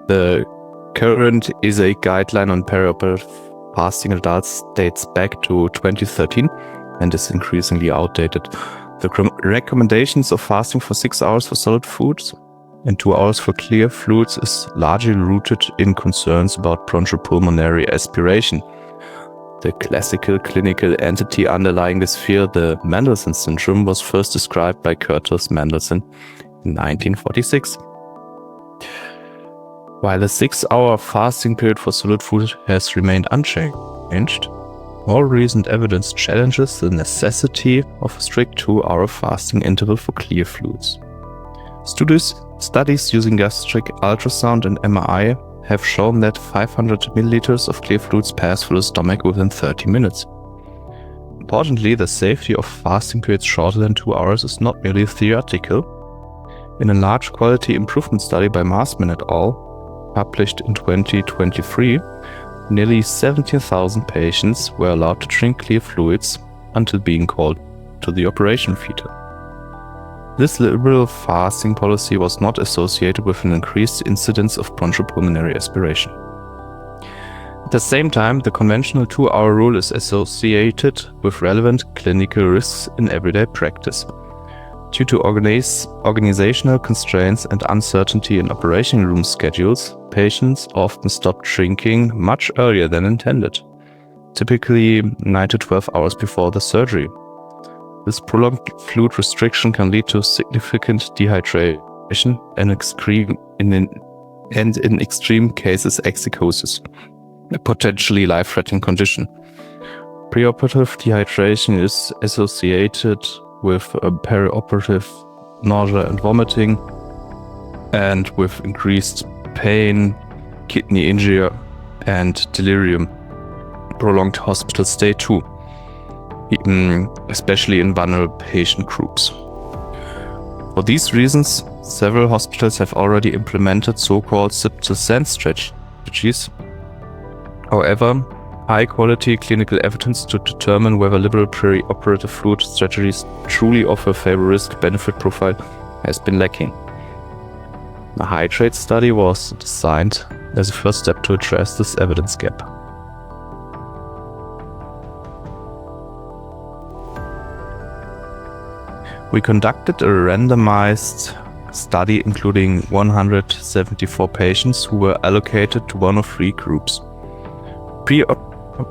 The current ESAIC guideline on perioperative fasting in adults dates back to 2013 and is increasingly outdated. The recommendations of fasting for 6 hours for solid foods and 2 hours for clear fluids is largely rooted in concerns about bronchopulmonary aspiration. The classical clinical entity underlying this fear, the Mendelssohn syndrome, was first described by Curtis Mendelssohn in 1946. While the 6-hour fasting period for solid food has remained unchanged, more recent evidence challenges the necessity of a strict 2-hour fasting interval for clear fluids. Studies using gastric ultrasound and MRI have shown that 500 milliliters of clear fluids pass through the stomach within 30 minutes. Importantly, the safety of fasting periods shorter than 2 hours is not merely theoretical. In a large quality improvement study by Marsman et al., published in 2023, nearly 17,000 patients were allowed to drink clear fluids until being called to the operation theater. This liberal fasting policy was not associated with an increased incidence of bronchopulmonary aspiration. At the same time, the conventional 2-hour rule is associated with relevant clinical risks in everyday practice. Due to organizational constraints and uncertainty in operating room schedules, patients often stop drinking much earlier than intended, typically 9 to 12 hours before the surgery. This prolonged fluid restriction can lead to significant dehydration and in extreme cases execosis, a potentially life-threatening condition. Preoperative dehydration is associated with perioperative nausea and vomiting, and with increased pain, kidney injury, and delirium. Prolonged hospital stay too, especially in vulnerable patient groups. For these reasons, several hospitals have already implemented so-called sip-to-send strategies. However, high-quality clinical evidence to determine whether liberal perioperative fluid strategies truly offer a favorable risk-benefit profile has been lacking. The hydrate study was designed as a first step to address this evidence gap. We conducted a randomized study including 174 patients who were allocated to one of 3 groups.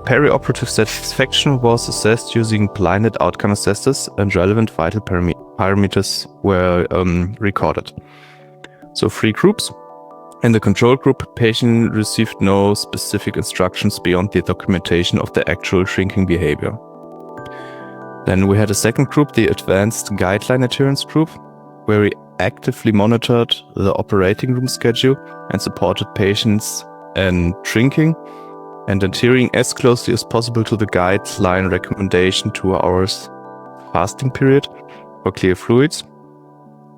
Perioperative satisfaction was assessed using blinded outcome assessors, and relevant vital parameters were recorded. So 3 groups. In the control group, patient received no specific instructions beyond the documentation of the actual drinking behavior. Then we had a second group, the advanced guideline adherence group, where we actively monitored the operating room schedule and supported patients in drinking and adhering as closely as possible to the guideline recommendation 2 hours fasting period for clear fluids.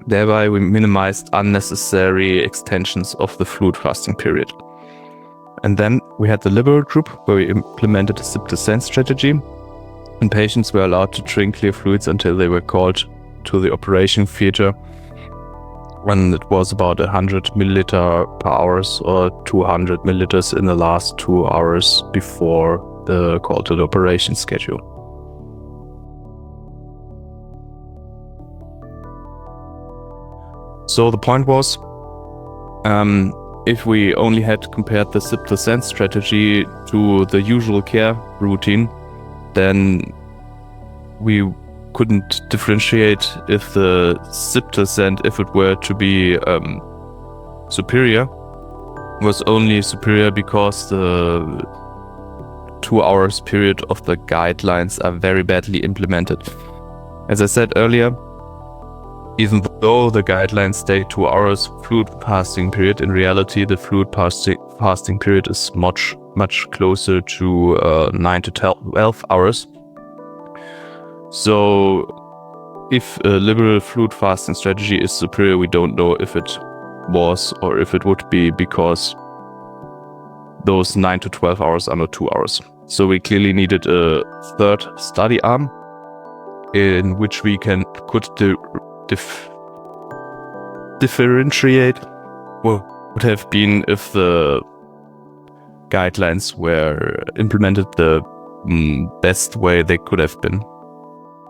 Thereby, we minimized unnecessary extensions of the fluid fasting period. And then we had the liberal group, where we implemented a sip-to-send strategy, and patients were allowed to drink clear fluids until they were called to the operation theater, when it was about 100 milliliter per hour or 200 milliliters in the last 2 hours before the call to the operation schedule. So the point was, if we only had compared the sip-to-send strategy to the usual care routine, then we couldn't differentiate if the sip-to-send, if it were to be superior, was only superior because the 2 hours period of the guidelines are very badly implemented. As I said earlier, even though the guidelines state 2 hours fluid fasting period, in reality the fluid fasting period is much closer to 9 to 12 hours. So if a liberal fluid fasting strategy is superior, we don't know if it was or if it would be, because those 9 to 12 hours are not 2 hours. So we clearly needed a third study arm in which we could differentiate would have been if the guidelines were implemented the best way they could have been.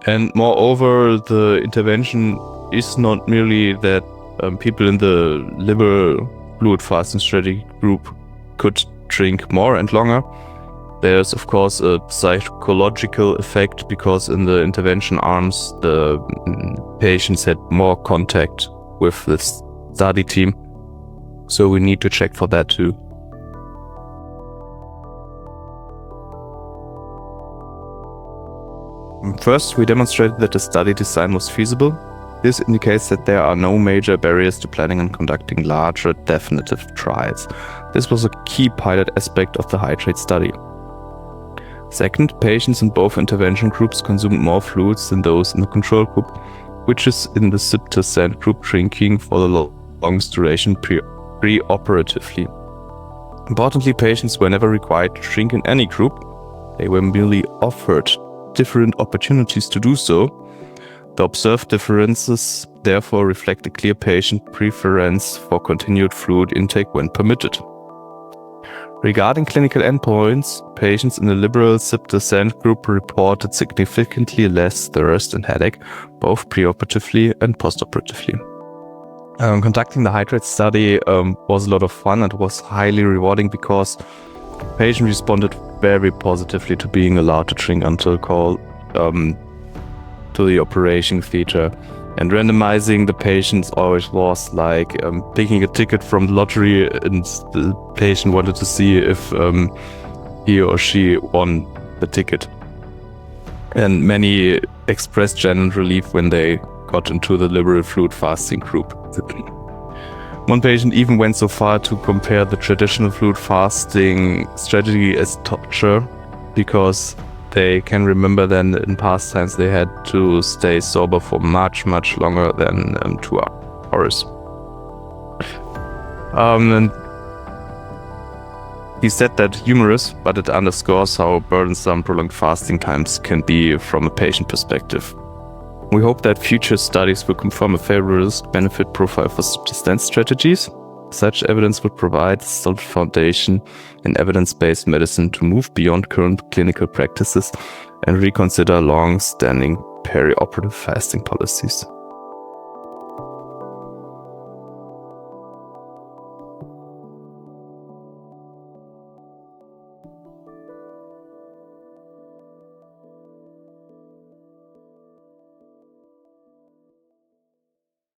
And moreover, the intervention is not merely that people in the liver fluid fasting strategy group could drink more and longer. There's of course a psychological effect, because in the intervention arms the patients had more contact with the study team. So we need to check for that too. First, we demonstrated that the study design was feasible. This indicates that there are no major barriers to planning and conducting larger definitive trials. This was a key pilot aspect of the hydrate study. Second, patients in both intervention groups consumed more fluids than those in the control group, which is in the sip-to-send group drinking for the longest duration pre-operatively. Importantly, patients were never required to drink in any group. They were merely offered different opportunities to do so. The observed differences therefore reflect a clear patient preference for continued fluid intake when permitted. Regarding clinical endpoints, patients in the liberal sip-to-send group reported significantly less thirst and headache, both preoperatively and postoperatively. Conducting the hydrate study was a lot of fun and was highly rewarding, because patients responded very positively to being allowed to drink until call to the operation theater. And randomizing the patients always was like picking a ticket from the lottery, and the patient wanted to see if he or she won the ticket. And many expressed genuine relief when they got into the liberal fluid fasting group. One patient even went so far to compare the traditional fluid fasting strategy as torture, because they can remember that in past times they had to stay sober for much longer than 2 hours. And he said that humorous, but it underscores how burdensome prolonged fasting times can be from a patient perspective. We hope that future studies will confirm a favorable risk-benefit profile for sip-to-send strategies. Such evidence would provide a solid foundation in evidence-based medicine to move beyond current clinical practices and reconsider long-standing perioperative fasting policies.